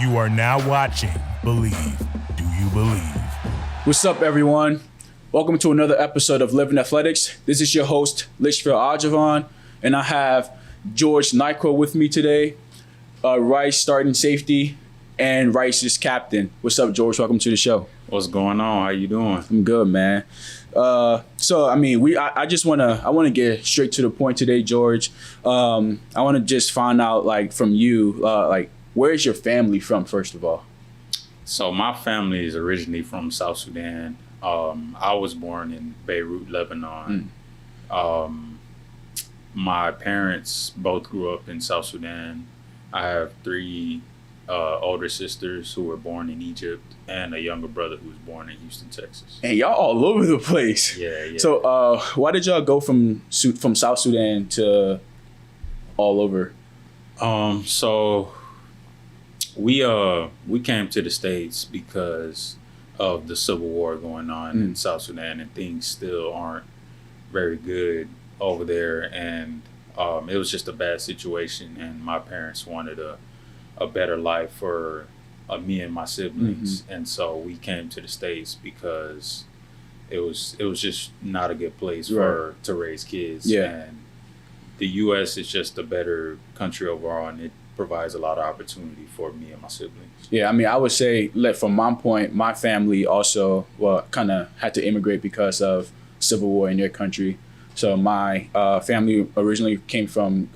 You are now watching Believe. Do you believe? What's up, everyone? Welcome to another episode of Livin Athletics. This is your host, Litchfield Ajavon, and I have George Nyakowl with me today. Rice starting safety and Rice's captain. What's up, George? Welcome to the show. What's going on? How you doing? I'm good, man. I want to get straight to the point today, George. I want to just find out, from you, where's your family from, first of all? So my family is originally from South Sudan. I was born in Beirut, Lebanon. My parents both grew up in South Sudan. I have three older sisters who were born in Egypt and a younger brother who was born in Houston, Texas. And y'all all over the place. Yeah. So why did y'all go from South Sudan to all over? So we came to the States because of the civil war going on in South Sudan, and things still aren't very good over there. And it was just a bad situation, and my parents wanted a better life for me and my siblings. And so we came to the States because it was just not a good place to raise kids. And the U.S. is just a better country overall, and it provides a lot of opportunity for me and my siblings. Yeah, I mean, I would say, from my point, my family also, kind of had to immigrate because of civil war in their country. So my family originally came from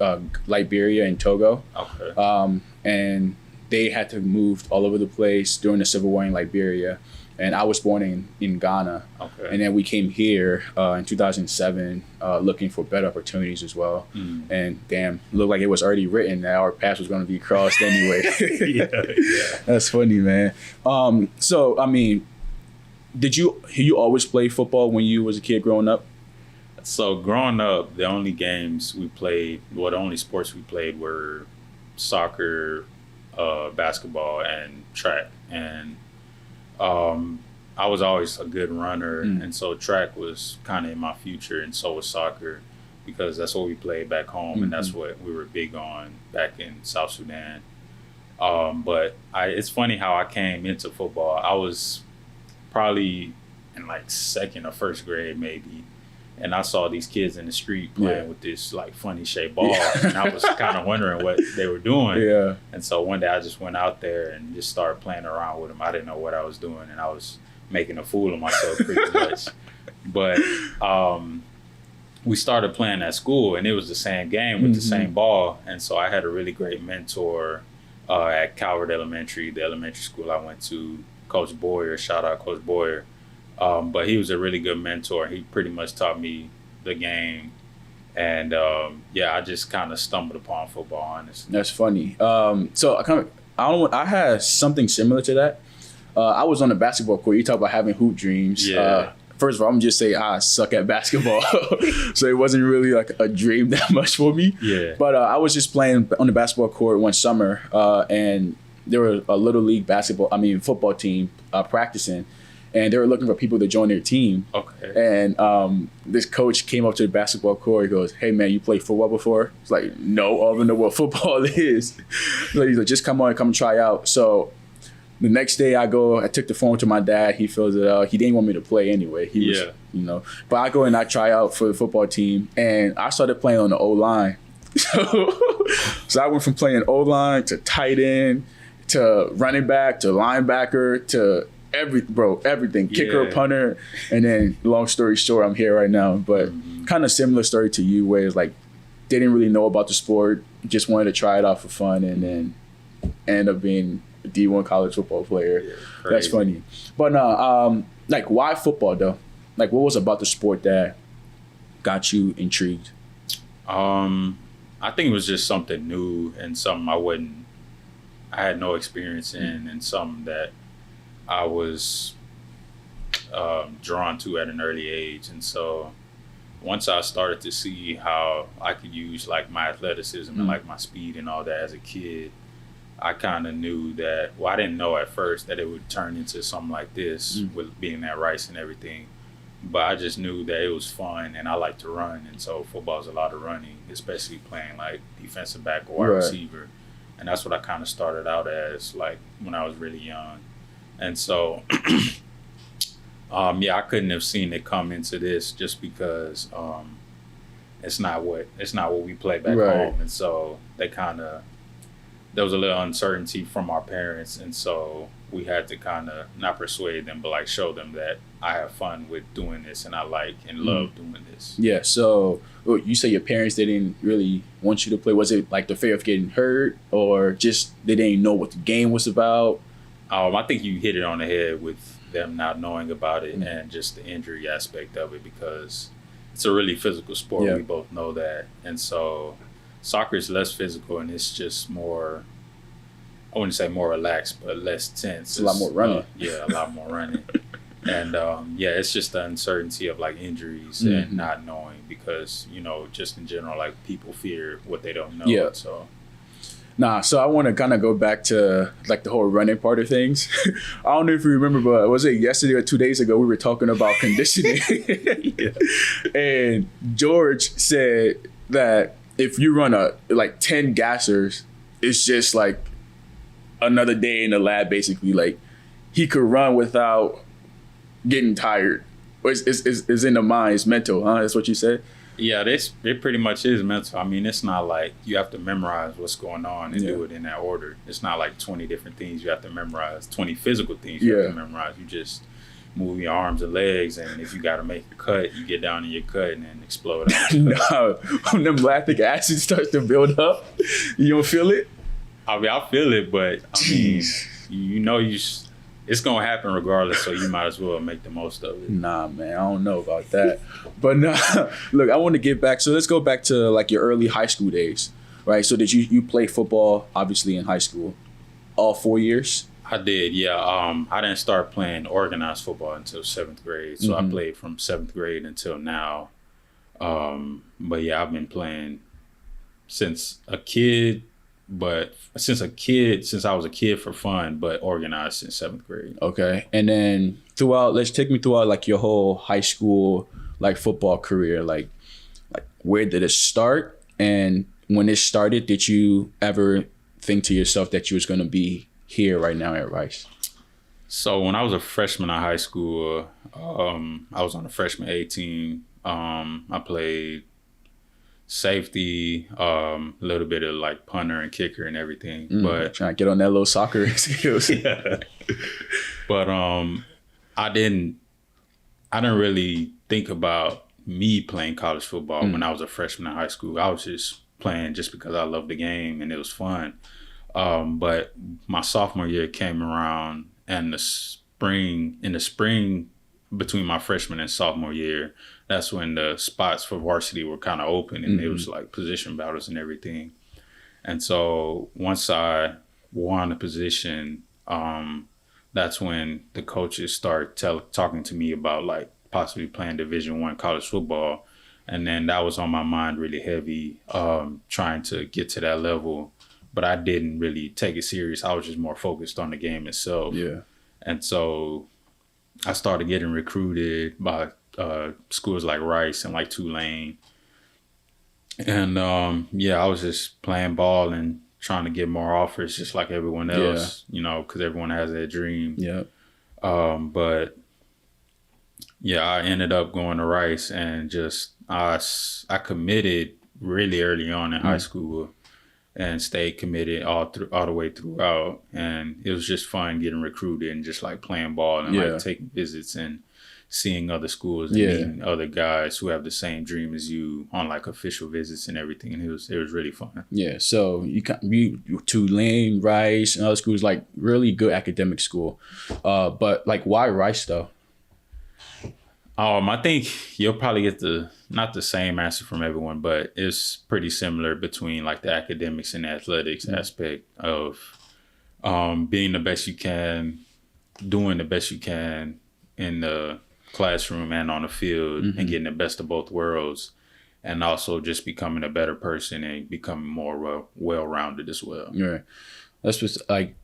Liberia and Togo. Okay. And they had to move all over the place during the civil war in Liberia. And I was born in Ghana. Okay. And then we came here in 2007 looking for better opportunities as well. And damn, looked like it was already written that our paths was going to be crossed anyway. Yeah. That's funny, man. So, I mean, did you always play football when you was a kid growing up? So growing up, the only the only sports we played were soccer, basketball, and track. And I was always a good runner, and so track was kind of in my future, and so was soccer, because that's what we played back home, and that's what we were big on back in South Sudan. But it's funny how I came into football. I was probably in second or first grade maybe, and I saw these kids in the street playing with this funny shaped ball, and I was kind of wondering what they were doing. Yeah. And so one day I just went out there and just started playing around with them. I didn't know what I was doing, and I was making a fool of myself pretty much. But we started playing at school, and it was the same game with the same ball. And so I had a really great mentor at Calvert Elementary, the elementary school I went to, Coach Boyer. Shout out Coach Boyer. But he was a really good mentor. He pretty much taught me the game. And I just kind of stumbled upon football, honestly. That's funny. So I had something similar to that. I was on the basketball court. You talk about having hoop dreams. Yeah. First of all, I'm just say I suck at basketball. So it wasn't really a dream that much for me. Yeah. But I was just playing on the basketball court one summer, and there was a little league football team practicing. And they were looking for people to join their team. Okay. And this coach came up to the basketball court. He goes, "Hey, man, you played football before?" It's like, "No, I don't even know what football is." So he's like, "Just come try out." So the next day I took the phone to my dad. He fills it out. He didn't want me to play anyway. He was, But I go and I try out for the football team. And I started playing on the O-line. So I went from playing O-line to tight end to running back to linebacker to everything, kicker, punter, and then long story short, I'm here right now. But kind of similar story to you, where it's didn't really know about the sport, just wanted to try it out for fun, and then end up being a D1 college football player. Yeah, that's funny. But why football though? What was about the sport that got you intrigued? I think it was just something new and something I had no experience in, and something that I was drawn to at an early age. And so once I started to see how I could use my athleticism and my speed and all that as a kid, I kind of knew that, I didn't know at first that it would turn into something like this with being at Rice and everything. But I just knew that it was fun, and I like to run. And so football is a lot of running, especially playing defensive back or wide receiver. And that's what I kind of started out as, like, when I was really young. And so, I couldn't have seen it come into this just because it's not what we play back home. And so there was a little uncertainty from our parents. And so we had to kind of not persuade them, but like show them that I have fun with doing this and I like and love doing this. Yeah. So you say your parents didn't really want you to play. Was it like the fear of getting hurt, or just they didn't know what the game was about? I think you hit it on the head with them not knowing about it and just the injury aspect of it, because it's a really physical sport. We both know that. And so soccer is less physical and it's just more, I wouldn't say more relaxed, but less tense. It's a lot more running. A lot more running. And it's just the uncertainty of like injuries and not knowing, because, just in general, like people fear what they don't know. Yeah. So. So I want to kind of go back to like the whole running part of things. I don't know if you remember, but was it yesterday or 2 days ago we were talking about conditioning? And George said that if you run 10 gassers, it's just like another day in the lab, basically. Like he could run without getting tired. It's in the mind, it's mental, huh? That's what you said? Yeah, it pretty much is mental. I mean, it's not like you have to memorize what's going on and do it in that order. It's not like 20 different things you have to memorize, 20 physical things you have to memorize. You just move your arms and legs, and if you got to make a cut, you get down in your cut and then explode out. No, when the lactic acid starts to build up, you don't feel it? I mean, I feel it, but I mean, it's going to happen regardless, so you might as well make the most of it. Nah, man, I don't know about that. But look, I want to get back. So let's go back to like your early high school days, right? So did you play football, obviously, in high school, all 4 years? I did, yeah. I didn't start playing organized football until 7th grade. So I played from 7th grade until now. But yeah, I've been playing since I was a kid for fun, but organized since 7th grade. Okay. And then let's take me throughout like your whole high school, like football career. Like where did it start? And when it started, did you ever think to yourself that you was going to be here right now at Rice? So when I was a freshman in high school, I was on the freshman A team. I played safety, a little bit of like punter and kicker and everything. But trying to get on that little soccer skills. But I didn't really think about me playing college football when I was a freshman in high school. I was just playing just because I loved the game and it was fun. But my sophomore year came around, and in the spring between my freshman and sophomore year, that's when the spots for varsity were kind of open, and it was like position battles and everything. And so once I won the position, that's when the coaches start talking to me about like possibly playing Division I college football. And then that was on my mind really heavy, trying to get to that level. But I didn't really take it serious. I was just more focused on the game itself. Yeah. And so I started getting recruited by schools like Rice and like Tulane. And I was just playing ball and trying to get more offers just like everyone else, because everyone has that dream. Yeah. But I ended up going to Rice, and just I committed really early on in high school and stayed committed all the way throughout. And it was just fun getting recruited and just like playing ball and like taking visits and seeing other schools and meeting other guys who have the same dream as you on like official visits and everything. And it was really fun. Yeah. So you Tulane, Rice, and other schools, like really good academic school. But like, why Rice though? I think you'll probably get not the same answer from everyone, but it's pretty similar between like the academics and the athletics aspect of being the best you can, doing the best you can in the classroom and on the field, and getting the best of both worlds, and also just becoming a better person and becoming more well-rounded as well. Yeah, that's just like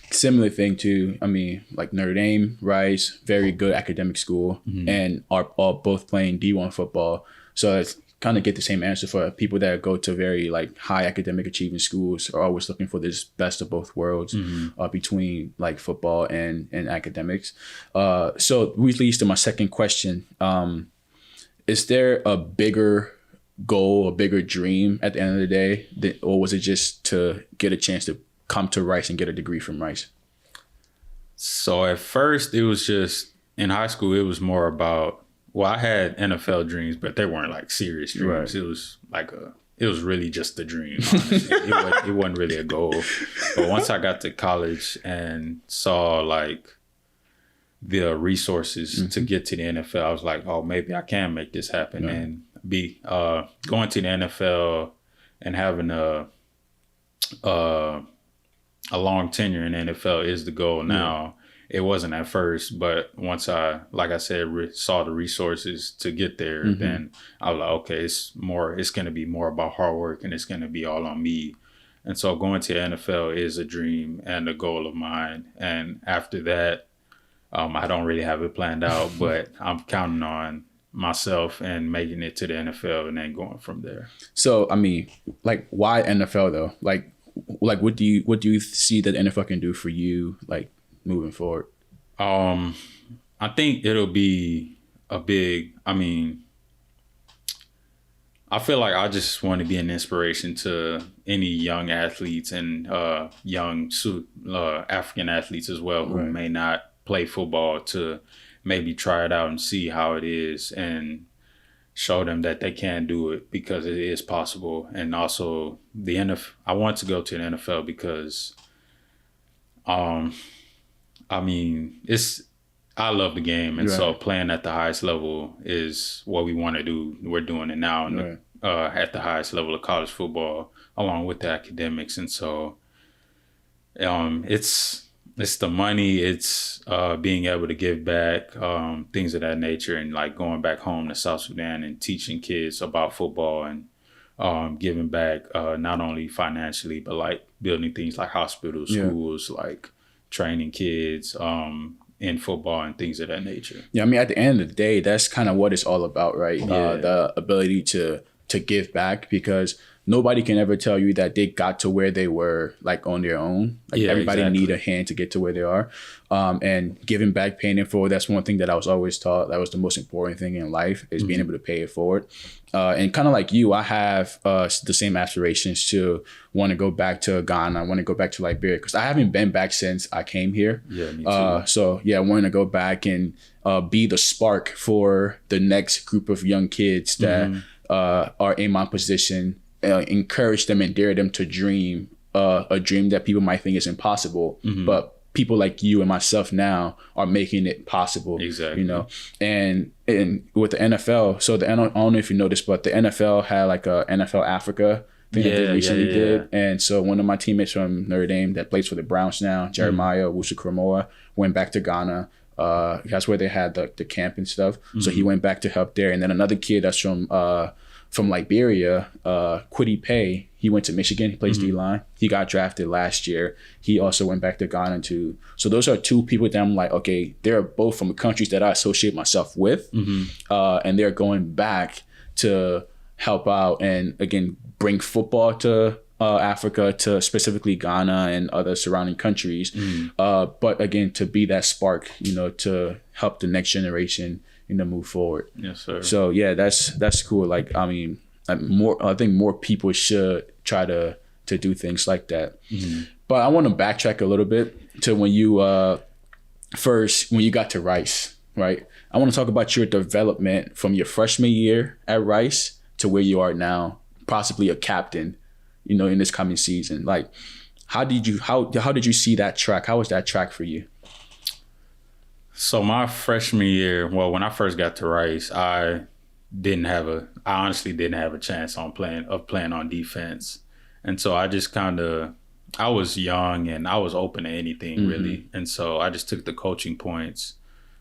similar thing to, I mean, like Notre Dame, Rice, very good academic school, and are all both playing D1 football. So it's kind of get the same answer for people that go to very like high academic achieving schools are always looking for this best of both worlds between like football and academics. So which leads to my second question. Is there a bigger goal, a bigger dream at the end of the day, or was it just to get a chance to come to Rice and get a degree from Rice? So at first it was just, in high school, it was more about, well, I had NFL dreams, but they weren't like serious dreams. Right. It was like it was really just a dream. It wasn't really a goal. But once I got to college and saw like the resources to get to the NFL, I was like, oh, maybe I can make this happen and be going to the NFL and having a long tenure in the NFL is the goal now. It wasn't at first, but once I, like I said, saw the resources to get there, then I was like, okay, it's going to be more about hard work and it's going to be all on me. And so going to the NFL is a dream and a goal of mine. And after that, I don't really have it planned out, but I'm counting on myself and making it to the NFL and then going from there. So, I mean, like, why NFL though? Like what do you see that NFL can do for you, like, moving forward? I think it'll be a big, I feel like I just want to be an inspiration to any young athletes and young African athletes as well who may not play football, to maybe try it out and see how it is and show them that they can do it because it is possible. And also I want to go to the NFL because I love the game, and so playing at the highest level is what we want to do. We're doing it now at the highest level of college football, along with the academics. And so it's the money, it's being able to give back, things of that nature, and like going back home to South Sudan and teaching kids about football and giving back not only financially, but like building things like hospitals, schools, like training kids in football and things of that nature. Yeah, I mean, at the end of the day, that's kind of what it's all about, right? The ability to give back, because nobody can ever tell you that they got to where they were like on their own. Like everybody need a hand to get to where they are. And giving back, paying it forward, that's one thing that I was always taught. That was the most important thing in life, is being able to pay it forward. And kind of like you, I have the same aspirations to want to go back to Ghana. I want to go back to Liberia, because I haven't been back since I came here. Yeah, me too. So yeah, I want to go back and be the spark for the next group of young kids that are in my position. Encourage them and dare them to dream a dream that people might think is impossible, but people like you and myself now are making it possible. Exactly. You know, and with the NFL, so I don't know if you noticed, but the NFL had like a NFL Africa thing that they recently did. And so one of my teammates from Notre Dame that plays for the Browns now, Jeremiah Wusu-Kramoa, went back to Ghana. That's where they had the camp and stuff. So he went back to help there. And then another kid that's from Liberia, Kwity Paye, he went to Michigan. He plays D-line. He got drafted last year. He also went back to Ghana too. So those are two people that I'm like, okay, they're both from countries that I associate myself with, and they're going back to help out and again bring football to Africa, to specifically Ghana and other surrounding countries. But again, to be that spark, you know, to help the next generation, you know, move forward. Yes, sir. So yeah, that's cool. Like, I mean, I think more people should try to do things like that. But I want to backtrack a little bit to when you when you got to Rice, right? I want to talk about your development from your freshman year at Rice to where you are now, possibly a captain, you know, in this coming season. Like, how did you see that track? How was that track for you? So my freshman year, well, when I first got to Rice, I honestly didn't have a chance on playing on defense. And so I just I was young and I was open to anything really. And so I just took the coaching points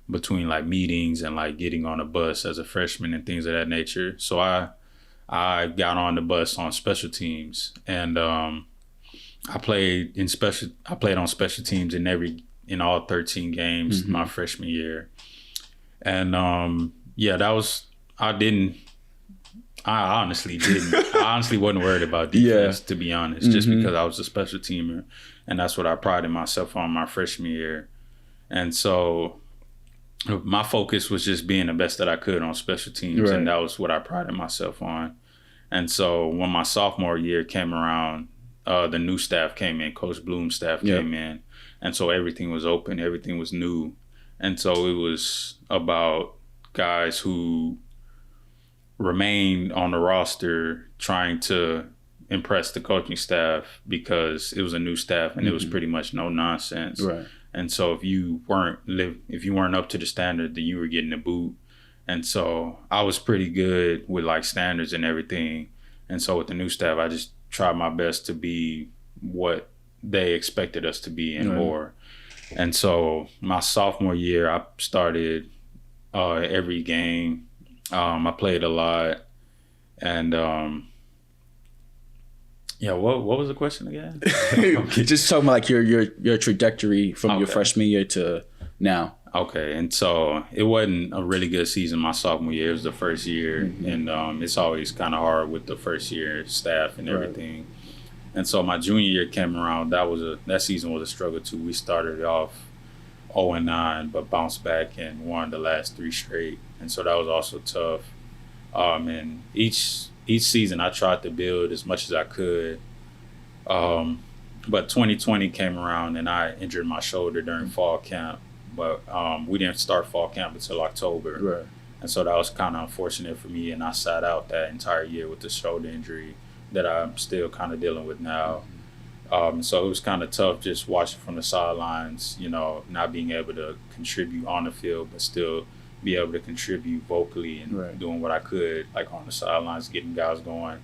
between like meetings and like getting on a bus as a freshman and things of that nature. So I got on the bus on special teams, and I played on special teams in all 13 games my freshman year. And I I honestly didn't. I honestly wasn't worried about defense, to be honest, just because I was a special teamer, and that's what I prided myself on my freshman year. And so my focus was just being the best that I could on special teams, and that was what I prided myself on. And so when my sophomore year came around, the new staff came in, Coach Bloom's staff came in, and so everything was open, everything was new. And so it was about guys who remained on the roster trying to impress the coaching staff because it was a new staff and it was pretty much no nonsense. Right. And so if you weren't up to the standard, then you were getting a boot. And so I was pretty good with like standards and everything. And so with the new staff, I just tried my best to be what they expected us to be and more. And so my sophomore year, I started every game. I played a lot, and what was the question again? Just talking about like your trajectory from your freshman year to now. Okay, and so it wasn't a really good season my sophomore year. It was the first year, and it's always kind of hard with the first year staff and everything. And so my junior year came around. That season was a struggle too. We started off 0-9, but bounced back and won the last 3 straight. And so that was also tough. And each season I tried to build as much as I could. But 2020 came around and I injured my shoulder during fall camp. But we didn't start fall camp until October. Right. And so that was kind of unfortunate for me. And I sat out that entire year with the shoulder injury that I'm still kind of dealing with now. So it was kind of tough just watching from the sidelines, not being able to contribute on the field, but still be able to contribute vocally and doing what I could, like on the sidelines, getting guys going.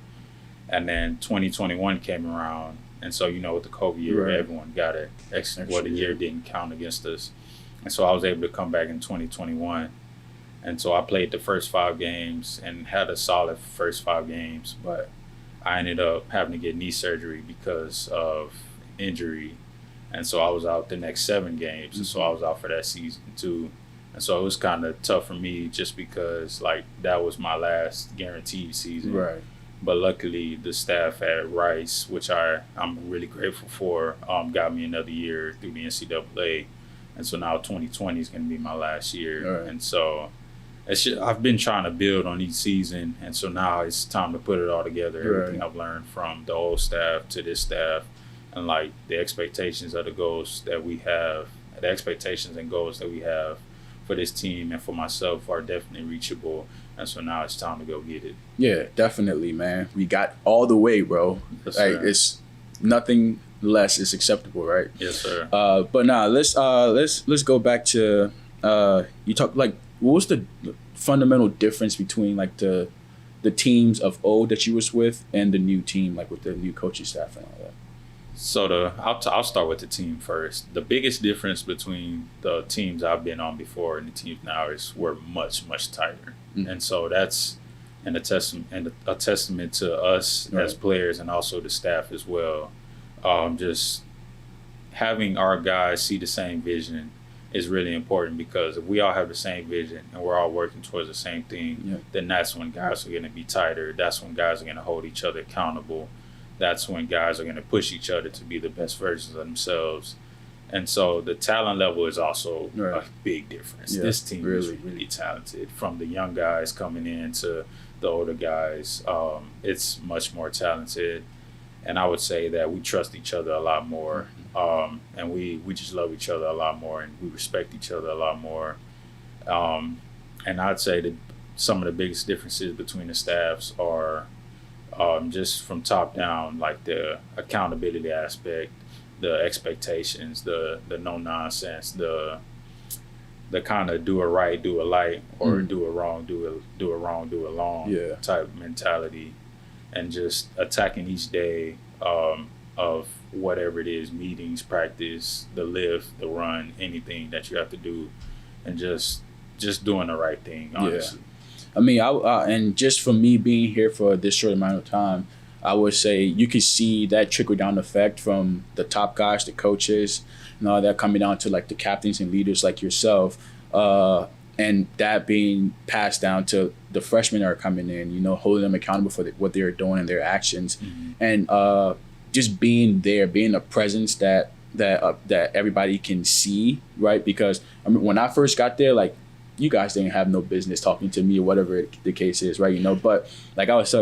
And then 2021 came around. And so, with the COVID year, everyone got it. The year didn't count against us. And so I was able to come back in 2021. And so I played the first 5 games and had a solid first 5 games, but I ended up having to get knee surgery because of injury. And so I was out the next 7 games. And so I was out for that season too. And so it was kind of tough for me just because like that was my last guaranteed season. Right. But luckily the staff at Rice, which I'm really grateful for, got me another year through the NCAA. And so now 2020 is going to be my last year. Right. And so I've been trying to build on each season, and so now it's time to put it all together. Everything I've learned from the old staff to this staff, and like the expectations of the goals that we have, the expectations and goals that we have for this team and for myself are definitely reachable. And so now it's time to go get it. Yeah, definitely, man. We got all the way, bro. Yes, like sir. It's nothing less is acceptable, right? Yes, sir. But now let's go back to you talk like. What was the fundamental difference between like the teams of old that you was with and the new team, like with the new coaching staff and all that? So I'll start with the team first. The biggest difference between the teams I've been on before and the teams now is we're much, much tighter. And so that's a testament to us as players and also the staff as well. Just having our guys see the same vision is really important, because if we all have the same vision and we're all working towards the same thing, then that's when guys are going to be tighter. That's when guys are going to hold each other accountable. That's when guys are going to push each other to be the best versions of themselves. And so the talent level is also a big difference. This team is really talented, from the young guys coming in to the older guys. It's much more talented. And I would say that we trust each other a lot more. And we just love each other a lot more, and we respect each other a lot more. And I'd say that some of the biggest differences between the staffs are just from top down, like the accountability aspect, the expectations, the no nonsense, the kind of do it right, do it light, or do it wrong, do it wrong, do it long type mentality. And just attacking each day of whatever it is, meetings, practice, the lift, the run, anything that you have to do, and just doing the right thing, honestly. I mean, and just from me being here for this short amount of time, I would say you could see that trickle down effect from the top guys, the coaches, and all that, coming down to like the captains and leaders like yourself. and that being passed down to the freshmen that are coming in, you know, holding them accountable for what they're doing and their actions, and just being there, being a presence that everybody can see, right? Because I mean, when I first got there, like, you guys didn't have no business talking to me or whatever the case is, right? You know, but like I was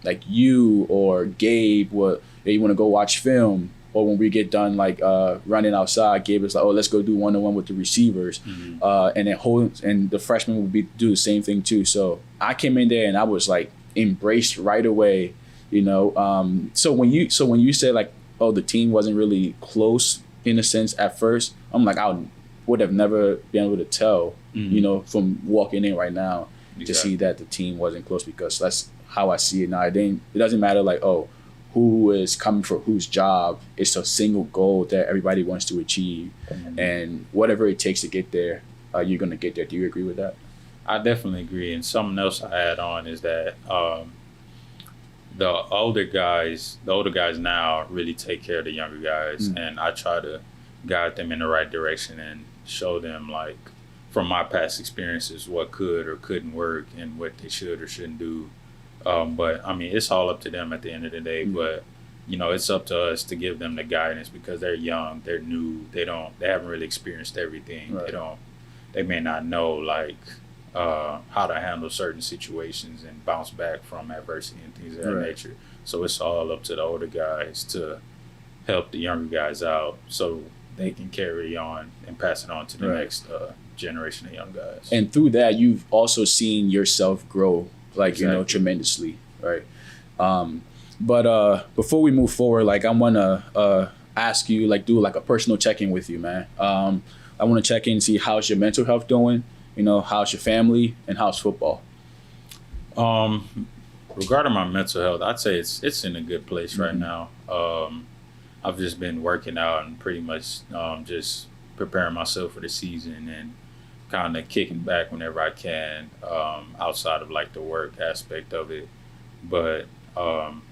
like you or Gabe, you want to go watch film, or when we get done like running outside, Gabe is like, oh, let's go do 1-on-1 with the receivers, and then and the freshmen would do the same thing too. So I came in there and I was like embraced right away, you know. So when you said like, oh, the team wasn't really close in a sense at first, I'm like, I would have never been able to tell, you know, from walking in right now to see that the team wasn't close, because that's how I see it now. It doesn't matter like, oh, who is coming for whose job. It's a single goal that everybody wants to achieve, and whatever it takes to get there, you're gonna get there. Do you agree with that? I definitely agree. And something else I add on is that the older guys now really take care of the younger guys, and I try to guide them in the right direction and show them, like, from my past experiences, what could or couldn't work and what they should or shouldn't do. But I mean, it's all up to them at the end of the day. But you know, it's up to us to give them the guidance, because they're young, they're new, they haven't really experienced everything. Right. They may not know like how to handle certain situations and bounce back from adversity and things of that nature. So it's all up to the older guys to help the younger guys out, so they can carry on and pass it on to the next generation of young guys. And through that, you've also seen yourself grow, like, you know, tremendously, right? But before we move forward, like, I want to ask you, like, do like a personal check-in with you, man. I want to check in and see how's your mental health doing, you know, how's your family, and how's football? Regarding my mental health, I'd say it's in a good place right now. I've just been working out and pretty much just preparing myself for the season and kind of kicking back whenever I can, outside of like the work aspect of it. But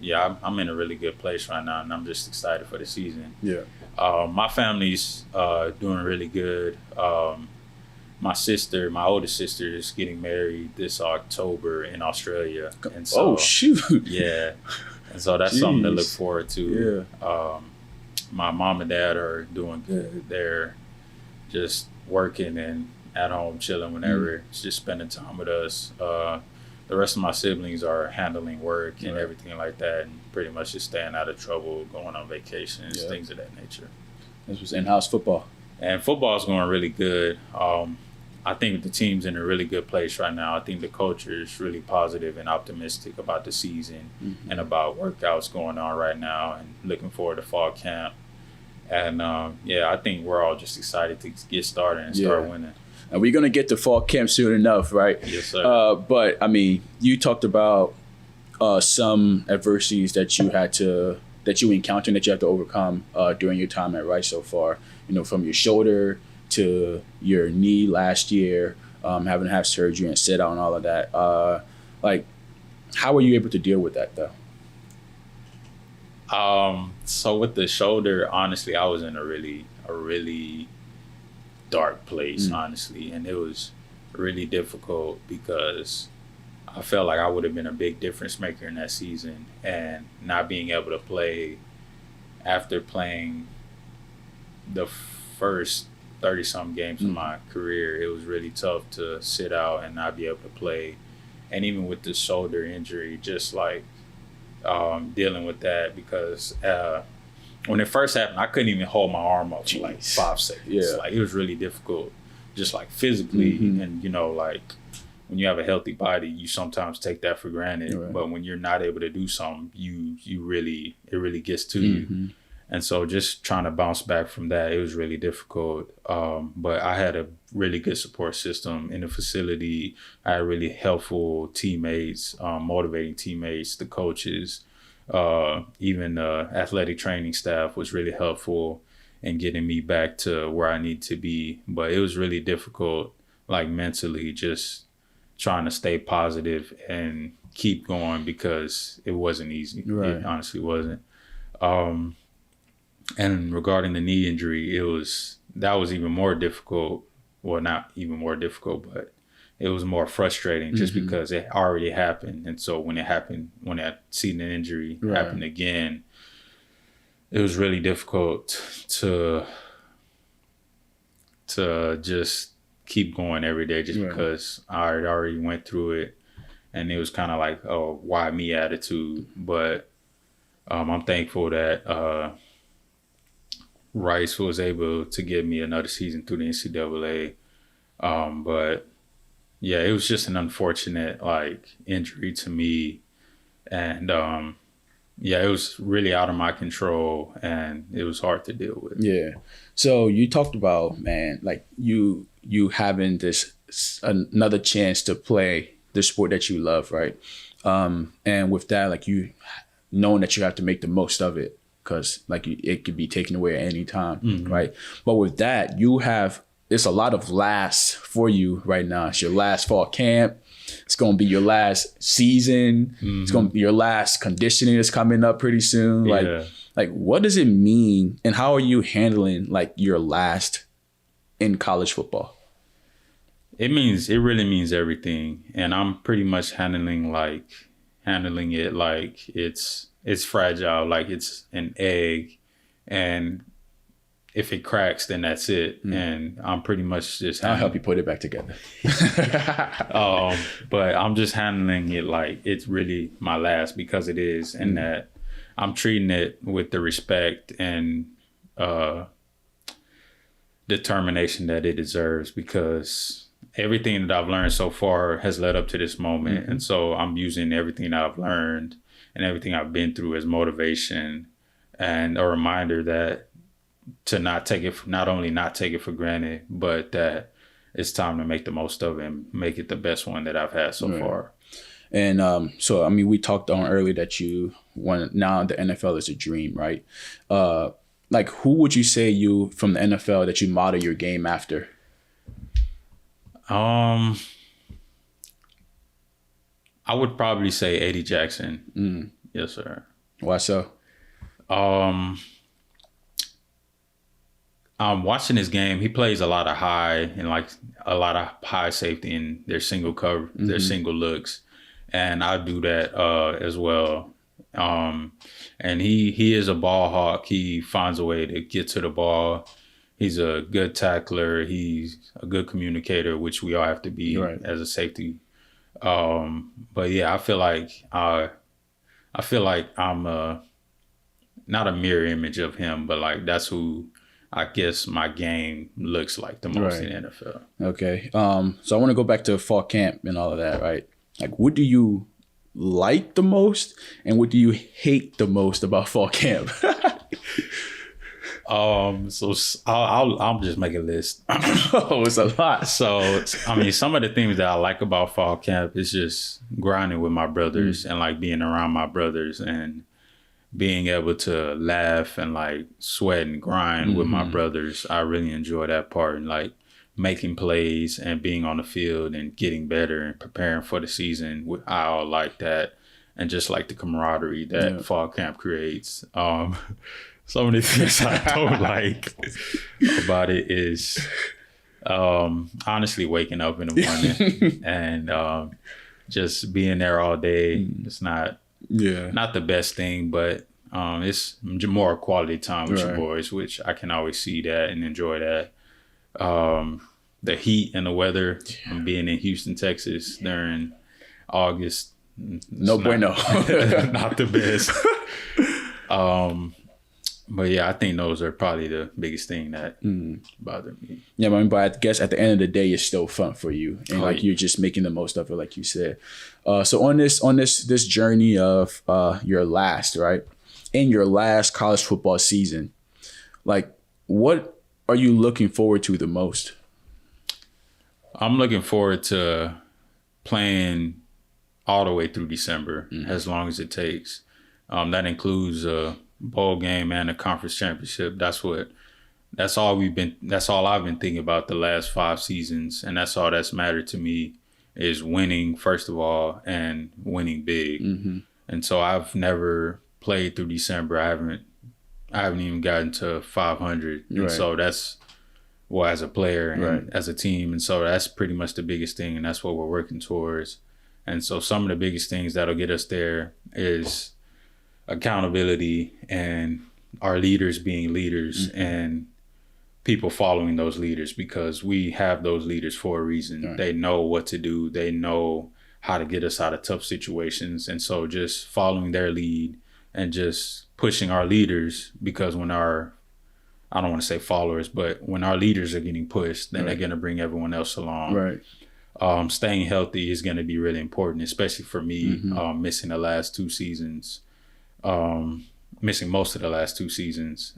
yeah, I'm in a really good place right now, and I'm just excited for the season. Yeah. My family's doing really good. My oldest sister is getting married this October in Australia. And so, oh, shoot. Yeah. And so that's something to look forward to. Yeah. My mom and dad are doing good. They're just working and at home chilling whenever, just spending time with us. The rest of my siblings are handling work and everything like that, and pretty much just staying out of trouble, going on vacations, things of that nature. This was in-house football. And football is going really good. I think the team's in a really good place right now. I think the culture is really positive and optimistic about the season and about workouts going on right now, and looking forward to fall camp. And yeah, I think we're all just excited to get started and start winning. And we're going to get to fall camp soon enough, right? Yes, sir. But I mean, you talked about some adversities that you encountered, that you have to overcome during your time at Rice so far. You know, from your shoulder to your knee last year, having to have surgery and sit out and all of that. Like, how were you able to deal with that, though? So with the shoulder, honestly, I was in a really dark place, honestly, and it was really difficult because I felt like I would have been a big difference maker in that season, and not being able to play after playing the first 30-some games of my career. It was really tough to sit out and not be able to play. And even with the shoulder injury, just like dealing with that, because when it first happened, I couldn't even hold my arm up for like 5 seconds. Yeah. Like, it was really difficult, just like physically. And, you know, like, when you have a healthy body, you sometimes take that for granted. Right. But when you're not able to do something, it really gets to you. And so just trying to bounce back from that, it was really difficult. But I had a really good support system in the facility. I had really helpful teammates, motivating teammates, the coaches, even the athletic training staff was really helpful in getting me back to where I need to be. But it was really difficult, like mentally, just trying to stay positive and keep going, because it wasn't easy. Right. It honestly wasn't. And regarding the knee injury, that was even more difficult well, not even more difficult, but it was more frustrating just because it already happened. And so when that season injury happened again, it was really difficult to just keep going every day just because I had already went through it. And it was kind of like, oh, why me attitude? But I'm thankful that Rice was able to give me another season through the NCAA. But yeah, it was just an unfortunate injury to me. And yeah, it was really out of my control and it was hard to deal with. Yeah. So you talked about, man, you having this another chance to play the sport that you love, right? And with that, you knowing that you have to make the most of it because it could be taken away at any time, right? But with that, it's a lot of lasts for you right now. It's your last fall camp. It's going to be your last season. It's going to be your last conditioning is coming up pretty soon. What does it mean and how are you handling your last in college football? It really means everything. And I'm pretty much handling it like it's fragile, like it's an egg. And if it cracks, then that's it. And I'm pretty much just I'll help you put it back together. But I'm just handling it like it's really my last because it is, and that I'm treating it with the respect and determination that it deserves because everything that I've learned so far has led up to this moment. And so I'm using everything that I've learned and everything I've been through as motivation and a reminder that to not only not take it for granted, but that it's time to make the most of it and make it the best one that I've had so far. And we talked on earlier that you want now the NFL is a dream, right? Who would you say you from the NFL that you model your game after? I would probably say Eddie Jackson. Yes, sir. Why so? Watching his game, he plays a lot of high and a lot of high safety in their single cover, their single looks. And I do that as well. And he is a ball hawk. He finds a way to get to the ball. He's a good tackler. He's a good communicator, which we all have to be as a safety. But yeah, I feel like I'm not a mirror image of him, but that's who I guess my game looks like the most in the NFL. Okay. So I want to go back to fall camp and all of that, right? What do you like the most and what do you hate the most about fall camp? So I'll just make a list. Oh, it's a lot. So, some of the things that I like about fall camp is just grinding with my brothers and being around my brothers and being able to laugh and sweat and grind with my brothers. I really enjoy that part and making plays and being on the field and getting better and preparing for the season. I all like that. And just the camaraderie that fall camp creates. Some of the things I don't like about it is honestly waking up in the morning and just being there all day. It's not the best thing, but it's more quality time with your boys, which I can always see that and enjoy that. The heat and the weather, being in Houston, Texas during August. No bueno. Not the best. But yeah, I think those are probably the biggest thing that bother me. Yeah, but I guess at the end of the day, it's still fun for you, and you're just making the most of it, like you said. So on this journey of your last college football season, what are you looking forward to the most? I'm looking forward to playing all the way through December, as long as it takes. That includes a bowl game and a conference championship. That's all I've been thinking about the last 5 seasons, and that's all that's mattered to me is winning first of all and winning big. And so I've never played through December. I haven't even gotten to 500. And so that's well, as a player and Right. as a team. And so that's pretty much the biggest thing, and that's what we're working towards. And so some of the biggest things that'll get us there is accountability and our leaders being leaders and people following those leaders, because we have those leaders for a reason. Right. They know what to do. They know how to get us out of tough situations. And so just following their lead and just pushing our leaders, because when I don't want to say followers, but when our leaders are getting pushed, then they're going to bring everyone else along. Right. Staying healthy is going to be really important, especially for me, missing the last 2 seasons, missing most of the last 2 seasons,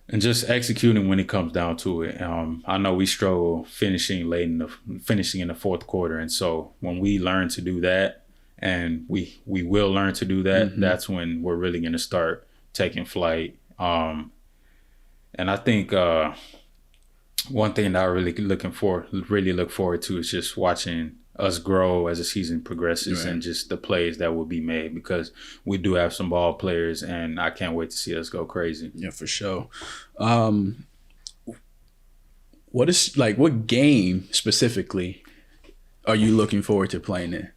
and just executing when it comes down to it. I know we struggle finishing in the fourth quarter, and so when we learn to do that, and we will learn to do that, that's when we're really going to start taking flight. And I think one thing that I really look forward to is just watching us grow as the season progresses, and just the plays that will be made, because we do have some ball players, and I can't wait to see us go crazy. Yeah, for sure. What game specifically are you looking forward to playing in?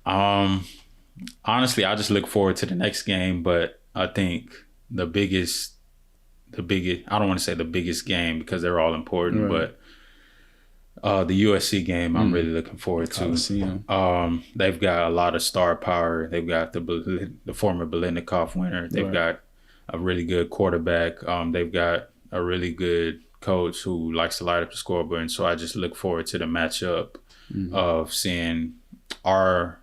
Honestly, I just look forward to the next game, but I think the biggest, I don't want to say the biggest game because they're all important, but the USC game I'm really looking forward to. They've got a lot of star power. They've got the former Biletnikoff winner. They've got a really good quarterback. They've got a really good coach who likes to light up the scoreboard. And so I just look forward to the matchup of seeing our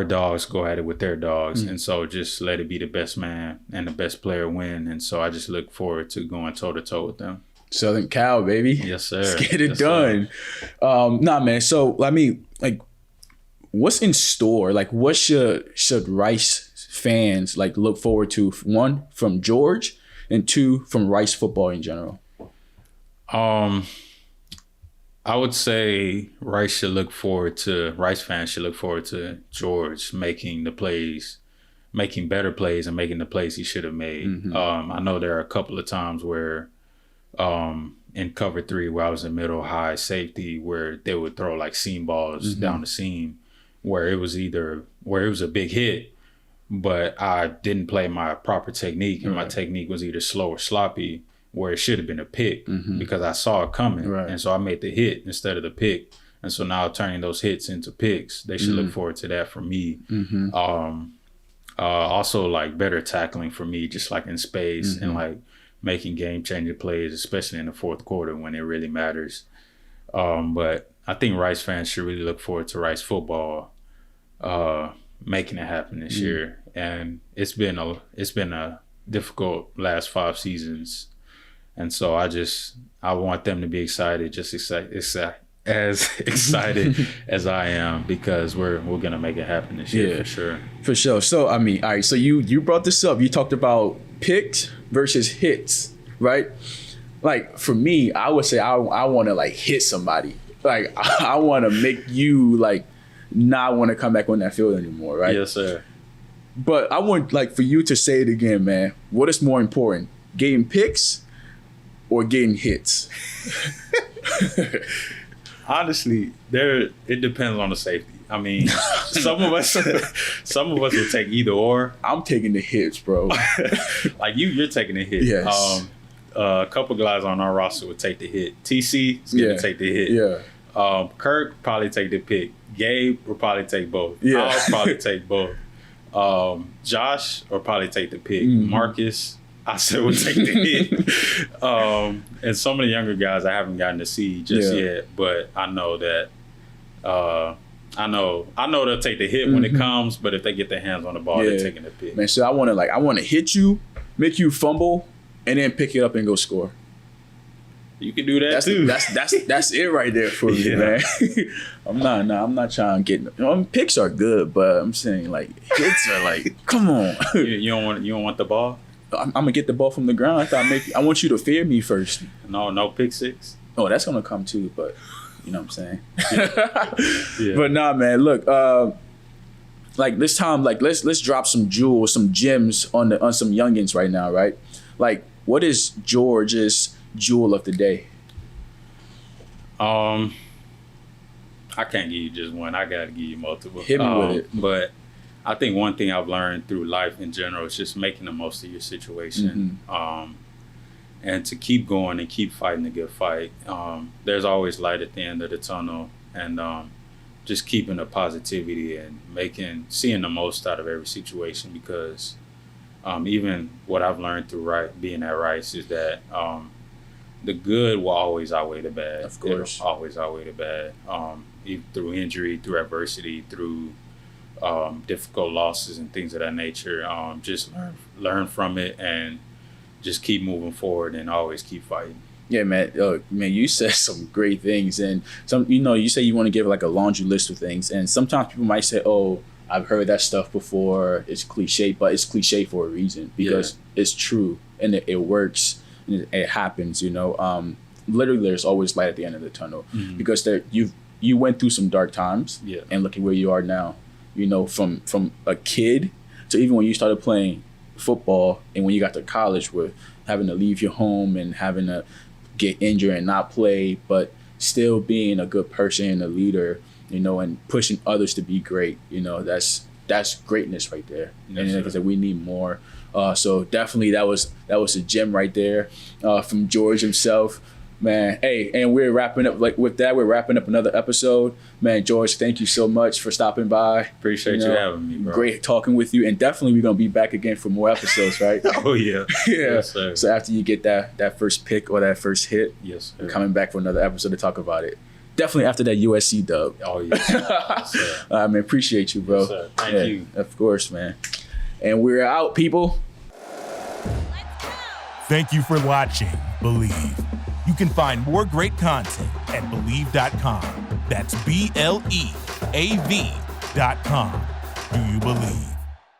dogs go at it with their dogs. And so just let it be the best man and the best player win. And so I just look forward to going toe-to-toe with them. Southern Cal, baby. Yes, sir. Let's get it done. Nah, man. So, I mean, like, what's in store? Like, what should Rice fans, like, look forward to? 1, from George, and 2, from Rice football in general? I would say Rice fans should look forward to George making better plays and making the plays he should have made. I know there are a couple of times where in cover 3 where I was in middle high safety where they would throw like seam balls down the seam where it was a big hit, but I didn't play my proper technique, and my technique was either slow or sloppy, where it should have been a pick because I saw it coming. And so I made the hit instead of the pick. And so now turning those hits into picks, they should look forward to that from me. Also, like, better tackling for me, just like in space and like making game-changing plays, especially in the fourth quarter when it really matters. But I think Rice fans should really look forward to Rice football making it happen this year. And it's been a difficult last 5 seasons. And so I want them to be excited, just as excited as I am, because we're going to make it happen this year for sure. For sure. So, I mean, all right, so you brought this up. You talked about picks versus hits, right? Like, for me, I would say I want to, like, hit somebody. Like, I want to make you, like, not want to come back on that field anymore, right? Yes, sir. But I want, like, for you to say it again, man. What is more important, getting picks or getting hits? Honestly, it depends on the safety. I mean, some of us will take either or. I'm taking the hits, bro. Like you're taking the hit. Yes. A couple guys on our roster would take the hit. TC is going to take the hit. Yeah. Kirk probably take the pick. Gabe will probably take both. Yeah. I'll probably take both. Josh will probably take the pick. Marcus, I said, will take the hit. And some of the younger guys I haven't gotten to see just yet, but I know that I know they'll take the hit when it comes, but if they get their hands on the ball, they're taking the pick. Man, so I want to hit you, make you fumble, and then pick it up and go score. You can do that too. That's it right there for me, man. I'm not trying to get. Picks are good, but I'm saying, like, hits are like, come on. You don't want the ball. I'm gonna get the ball from the ground. I want you to fear me first. No pick six. Oh, that's gonna come too, but you know what I'm saying. But nah, man. Look, like this time, like let's drop some jewels, some gems on some youngins right now, right? Like, what is George's jewel of the day? I can't give you just one. I gotta give you multiple. Hit me with it. But I think one thing I've learned through life in general is just making the most of your situation, and to keep going and keep fighting the good fight. There's always light at the end of the tunnel, and just keeping the positivity and seeing the most out of every situation, because even what I've learned through being at Rice is that the good will always outweigh the bad. Of course. It'll always outweigh the bad. Even through injury, through adversity, through difficult losses and things of that nature. Just learn from it and just keep moving forward and always keep fighting. Yeah, man. Man, you said some great things, and you say you want to give like a laundry list of things, and sometimes people might say, "Oh, I've heard that stuff before. It's cliche," but it's cliche for a reason, because it's true and it works and it happens. Literally, there's always light at the end of the tunnel, because you went through some dark times, and look at where you are now. From a kid to even when you started playing football, and when you got to college with having to leave your home and having to get injured and not play, but still being a good person and a leader, and pushing others to be great. That's greatness right there. Yes, and like I said, we need more. So definitely that was a gem right there from George himself. Man, hey, and we're wrapping up we're wrapping up another episode. Man, George, thank you so much for stopping by. Appreciate you having me, bro. Great talking with you, and definitely we're gonna be back again for more episodes, right? Oh yeah. Yes, sir. So after you get that first pick or that first hit, yes, sir, we're coming back for another episode to talk about it. Definitely after that USC dub. Oh yes, yes sir. Man, appreciate you, bro. Yes, sir. Thank you. Of course, man. And we're out, people. Thank you for watching Believe. You can find more great content at Believe.com. That's BLEAV.com. Do you believe?